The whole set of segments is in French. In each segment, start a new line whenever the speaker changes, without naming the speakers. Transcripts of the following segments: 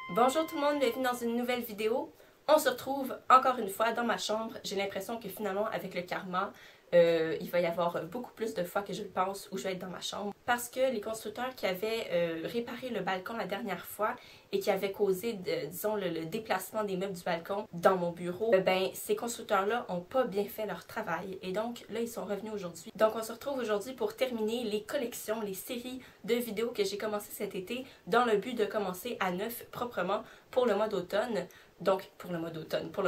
Bonjour tout le monde, bienvenue dans une nouvelle vidéo. On se retrouve encore une fois dans ma chambre. J'ai l'impression que finalement avec le karma, il va y avoir beaucoup plus de fois que je le pense où je vais être dans ma chambre. Parce que les constructeurs qui avaient réparé le balcon la dernière fois et qui avaient causé, disons, le déplacement des meubles du balcon dans mon bureau, ben ces constructeurs-là ont pas bien fait leur travail. Et donc là, ils sont revenus aujourd'hui. Donc on se retrouve aujourd'hui pour terminer les collections, les séries de vidéos que j'ai commencées cet été dans le but de commencer à neuf proprement pour le mois d'automne. Donc, pour le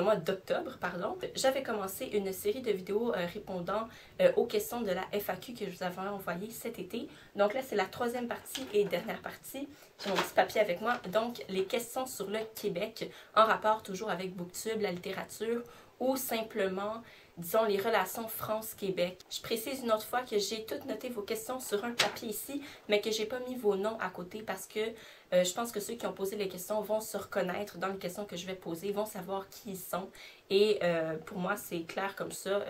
mois d'octobre, pardon, j'avais commencé une série de vidéos répondant aux questions de la FAQ que je vous avais envoyées cet été. Donc là, c'est la troisième partie et dernière partie. J'ai mon petit papier avec moi. Donc, les questions sur le Québec, en rapport toujours avec Booktube, la littérature, ou simplement, disons, les relations France-Québec. Je précise une autre fois que j'ai toutes noté vos questions sur un papier ici, mais que j'ai pas mis vos noms à côté parce que je pense que ceux qui ont posé les questions vont se reconnaître dans les questions que je vais poser, vont savoir qui ils sont. Et pour moi, c'est clair comme ça,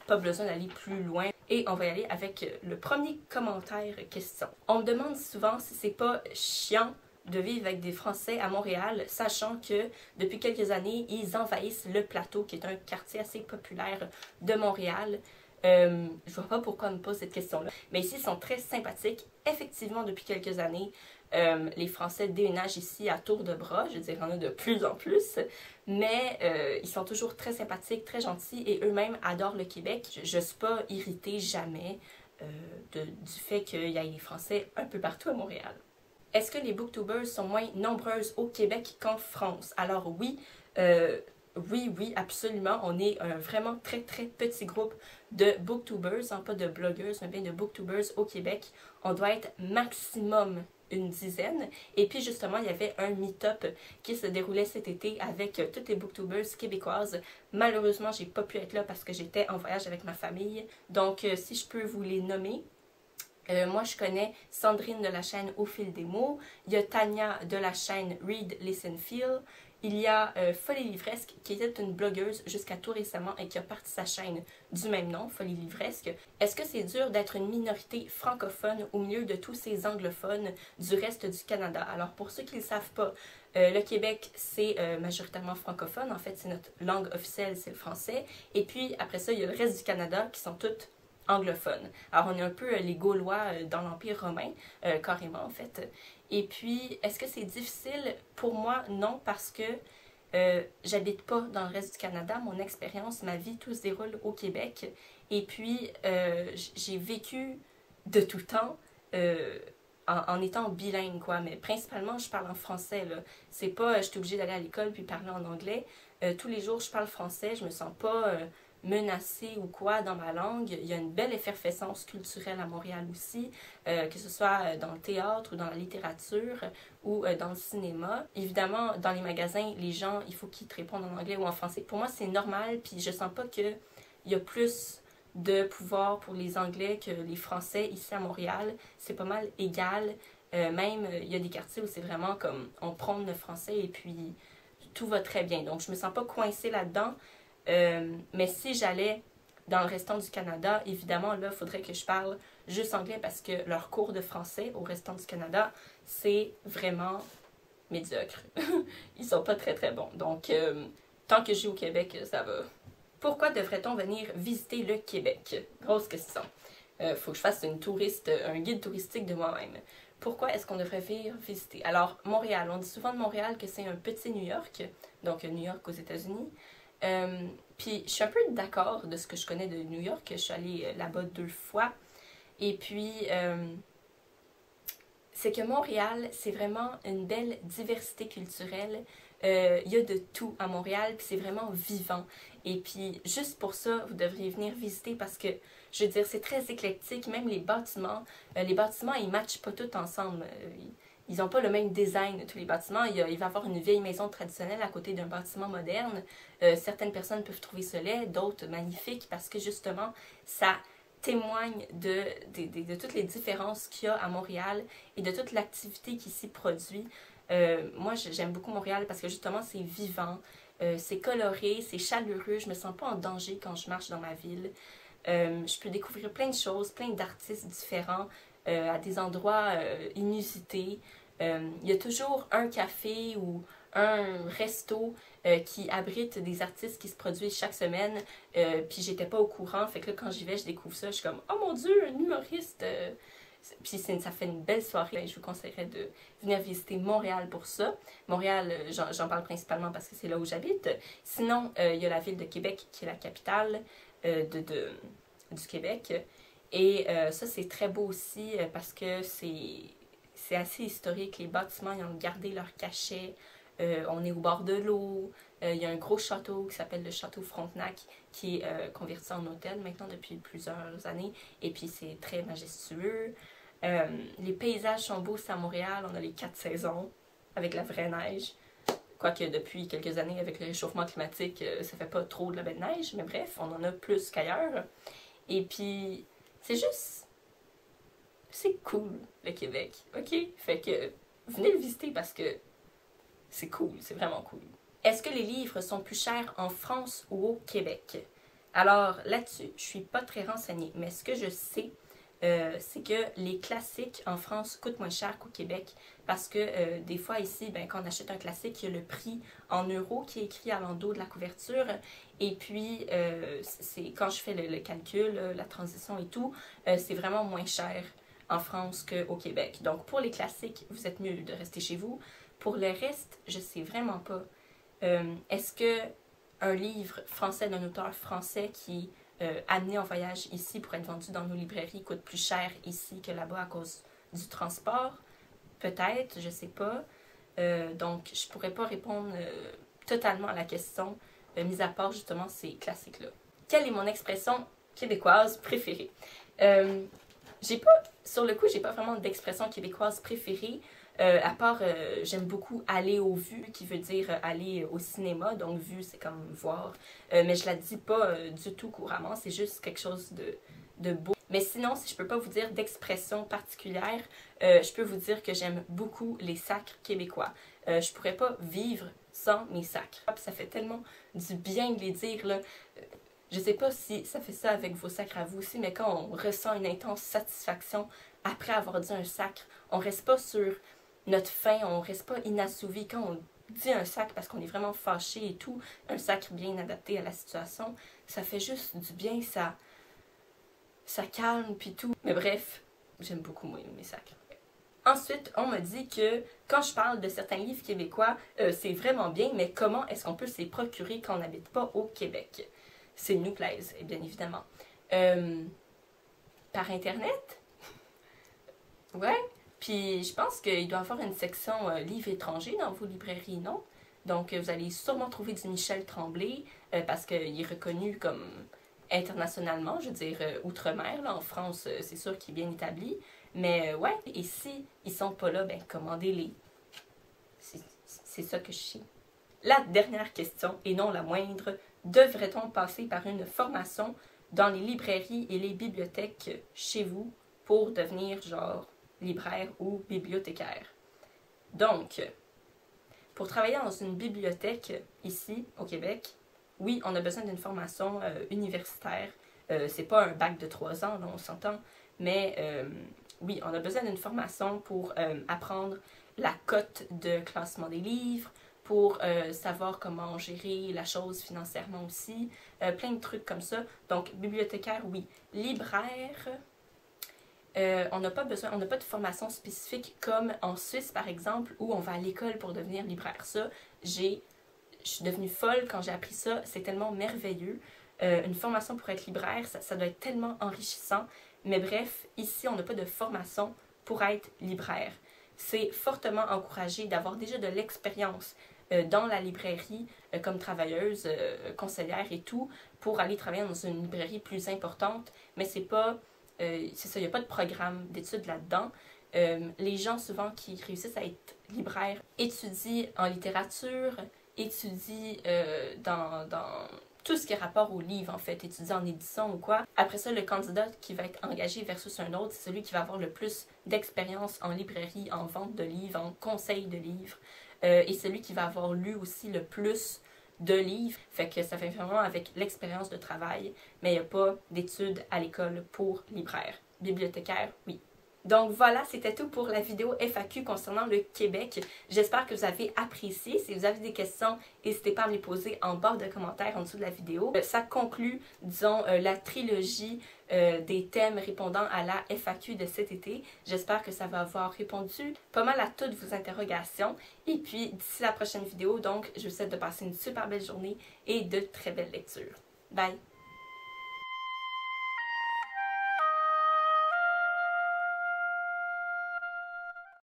pas besoin d'aller plus loin. Et on va y aller avec le premier commentaire question. On me demande souvent si c'est pas chiant de vivre avec des Français à Montréal, sachant que depuis quelques années, ils envahissent le Plateau, qui est un quartier assez populaire de Montréal. Je vois pas pourquoi on me pose cette question-là. Mais ici, ils sont très sympathiques. Effectivement, depuis quelques années, les Français déménagent ici à tour de bras. Je veux dire, il y en a de plus en plus. Mais ils sont toujours très sympathiques, très gentils et eux-mêmes adorent le Québec. Je ne suis pas irritée jamais du fait qu'il y ait des Français un peu partout à Montréal. Est-ce que les booktubers sont moins nombreuses au Québec qu'en France? Alors oui, oui, absolument. On est un vraiment très petit groupe de booktubers, hein, pas de blogueuses, mais bien de booktubers au Québec. On doit être maximum une dizaine. Et puis justement, il y avait un meet-up qui se déroulait cet été avec toutes les booktubers québécoises. Malheureusement, j'ai pas pu être là parce que j'étais en voyage avec ma famille. Donc, si je peux vous les nommer. Moi, je connais Sandrine de la chaîne Au fil des mots. Il y a Tania de la chaîne Read, Listen, Feel. Il y a Folie Livresque, qui était une blogueuse jusqu'à tout récemment et qui a parti sa chaîne du même nom, Folie Livresque. Est-ce que c'est dur d'être une minorité francophone au milieu de tous ces anglophones du reste du Canada? Alors, pour ceux qui ne le savent pas, le Québec, c'est majoritairement francophone. En fait, c'est notre langue officielle, c'est le français. Et puis, après ça, il y a le reste du Canada qui sont toutes anglophone. Alors, on est un peu les Gaulois dans l'Empire romain, carrément en fait. Et puis, est-ce que c'est difficile? Pour moi, non, parce que j'habite pas dans le reste du Canada. Mon expérience, ma vie, tout se déroule au Québec. Et puis, j'ai vécu de tout temps en étant bilingue, quoi. Mais principalement, je parle en français, là. C'est pas, je suis obligée d'aller à l'école puis parler en anglais. Tous les jours, je parle français. Je me sens pas menacée ou quoi dans ma langue. Il y a une belle effervescence culturelle à Montréal aussi, que ce soit dans le théâtre ou dans la littérature ou dans le cinéma. Évidemment, dans les magasins, les gens, il faut qu'ils te répondent en anglais ou en français. Pour moi, c'est normal, puis je sens pas qu'il y a plus de pouvoir pour les Anglais que les Français ici à Montréal. C'est pas mal égal. Même, il y a des quartiers où c'est vraiment comme on prône le français et puis tout va très bien. Donc, je me sens pas coincée là-dedans. Mais si j'allais dans le restant du Canada, évidemment, là, il faudrait que je parle juste anglais parce que leur cours de français au restant du Canada, c'est vraiment médiocre. Ils sont pas très bons. Donc, tant que je suis au Québec, ça va. Pourquoi devrait-on venir visiter le Québec? Grosse question. Faut que je fasse un guide touristique de moi-même. Pourquoi est-ce qu'on devrait venir visiter? Alors, Montréal. On dit souvent de Montréal que c'est un petit New York, donc New York aux États-Unis. Puis je suis un peu d'accord de ce que je connais de New York. Je suis allée là-bas 2 fois. Et puis, c'est que Montréal, c'est vraiment une belle diversité culturelle. Il y a de tout à Montréal, puis c'est vraiment vivant. Et puis, juste pour ça, vous devriez venir visiter parce que, je veux dire, c'est très éclectique. Même les bâtiments, ils ne matchent pas tous ensemble. Ils n'ont pas le même design, tous les bâtiments. Il va y avoir une vieille maison traditionnelle à côté d'un bâtiment moderne. Certaines personnes peuvent trouver ça laid, d'autres magnifiques parce que, justement, ça témoigne de toutes les différences qu'il y a à Montréal et de toute l'activité qui s'y produit. Moi, j'aime beaucoup Montréal parce que justement, c'est vivant, c'est coloré, c'est chaleureux. Je me sens pas en danger quand je marche dans ma ville. Je peux découvrir plein de choses, plein d'artistes différents à des endroits inusités. Il y a toujours un café ou un resto qui abrite des artistes qui se produisent chaque semaine. Puis j'étais pas au courant, fait que là, quand j'y vais, je découvre ça. Je suis comme, oh mon Dieu, un humoriste! Puis ça fait une belle soirée. Je vous conseillerais de venir visiter Montréal pour ça. Montréal, j'en parle principalement parce que c'est là où j'habite. Sinon, il y a la ville de Québec qui est la capitale du Québec. Et ça, c'est très beau aussi parce que c'est assez historique. Les bâtiments, ils ont gardé leur cachet. On est au bord de l'eau. Il y a un gros château qui s'appelle le château Frontenac qui est converti en hôtel maintenant depuis plusieurs années. Et puis, c'est très majestueux. Les paysages sont beaux, c'est à Montréal. On a les 4 saisons avec la vraie neige. Quoique depuis quelques années, avec le réchauffement climatique, ça fait pas trop de la belle neige. Mais bref, on en a plus qu'ailleurs. Et puis, c'est juste... C'est cool, le Québec. OK? Fait que venez le visiter parce que c'est cool, c'est vraiment cool. Est-ce que les livres sont plus chers en France ou au Québec? Alors là-dessus, je suis pas très renseignée, mais ce que je sais, c'est que les classiques en France coûtent moins cher qu'au Québec parce que des fois ici, ben, quand on achète un classique, il y a le prix en euros qui est écrit à l'endos de la couverture et puis quand je fais le calcul, la transition et tout, c'est vraiment moins cher en France qu'au Québec. Donc pour les classiques, vous êtes mieux de rester chez vous. Pour le reste, je sais vraiment pas. Est-ce que un livre français d'un auteur français qui est amené en voyage ici pour être vendu dans nos librairies coûte plus cher ici que là-bas à cause du transport? Peut-être, je sais pas. Donc, je pourrais pas répondre totalement à la question, mis à part justement ces classiques-là. Quelle est mon expression québécoise préférée? Sur le coup, j'ai pas vraiment d'expression québécoise préférée. À part, j'aime beaucoup aller au vu, qui veut dire aller au cinéma. Donc, vu, c'est comme voir. Mais je la dis pas du tout couramment. C'est juste quelque chose de beau. Mais sinon, si je peux pas vous dire d'expression particulière, je peux vous dire que j'aime beaucoup les sacres québécois. Je pourrais pas vivre sans mes sacres. Ça fait tellement du bien de les dire, là. Je sais pas si ça fait ça avec vos sacres à vous aussi, mais quand on ressent une intense satisfaction après avoir dit un sacre, on reste pas sur notre faim, on reste pas inassouvi. Quand on dit un sacre parce qu'on est vraiment fâché et tout, un sacre bien adapté à la situation, ça fait juste du bien, ça calme puis tout. Mais bref, j'aime beaucoup moi mes sacres. Ensuite, on m'a dit que quand je parle de certains livres québécois, c'est vraiment bien, mais comment est-ce qu'on peut se les procurer quand on n'habite pas au Québec? S'ils nous plaisent, bien évidemment. Par Internet? Ouais. Puis je pense qu'il doit y avoir une section livres étrangers dans vos librairies, non? Donc vous allez sûrement trouver du Michel Tremblay, parce qu'il est reconnu comme internationalement, je veux dire outre-mer. Là, en France, c'est sûr qu'il est bien établi. Mais ouais, et si ils sont pas là, ben commandez-les. C'est ça que je sais. La dernière question, et non la moindre, devrait-on passer par une formation dans les librairies et les bibliothèques chez vous pour devenir genre libraire ou bibliothécaire? Donc, pour travailler dans une bibliothèque ici au Québec, oui, on a besoin d'une formation universitaire. C'est pas un bac de 3 ans, là, on s'entend, mais oui, on a besoin d'une formation pour apprendre la cote de classement des livres, pour savoir comment gérer la chose financièrement aussi, plein de trucs comme ça. Donc, bibliothécaire, oui. Libraire, on n'a pas besoin, on n'a pas de formation spécifique comme en Suisse, par exemple, où on va à l'école pour devenir libraire. Ça, je suis devenue folle quand j'ai appris ça. C'est tellement merveilleux. Une formation pour être libraire, ça doit être tellement enrichissant. Mais bref, ici, on n'a pas de formation pour être libraire. C'est fortement encouragé d'avoir déjà de l'expérience dans la librairie comme travailleuse, conseillère et tout, pour aller travailler dans une librairie plus importante. Mais c'est pas... c'est ça, il n'y a pas de programme d'études là-dedans. Les gens souvent qui réussissent à être libraires étudient en littérature, étudient dans tout ce qui est rapport au livre, en fait, étudient en édition ou quoi. Après ça, le candidat qui va être engagé versus un autre, c'est celui qui va avoir le plus d'expérience en librairie, en vente de livres, en conseil de livres, et celui qui va avoir lu aussi le plus de livres. Fait que ça fait vraiment avec l'expérience de travail, mais il n'y a pas d'études à l'école pour libraire. Bibliothécaire, oui. Donc voilà, c'était tout pour la vidéo FAQ concernant le Québec. J'espère que vous avez apprécié. Si vous avez des questions, n'hésitez pas à me les poser en barre de commentaires en dessous de la vidéo. Ça conclut, disons, la trilogie des thèmes répondant à la FAQ de cet été. J'espère que ça va avoir répondu pas mal à toutes vos interrogations. Et puis, d'ici la prochaine vidéo, donc, je vous souhaite de passer une super belle journée et de très belles lectures. Bye!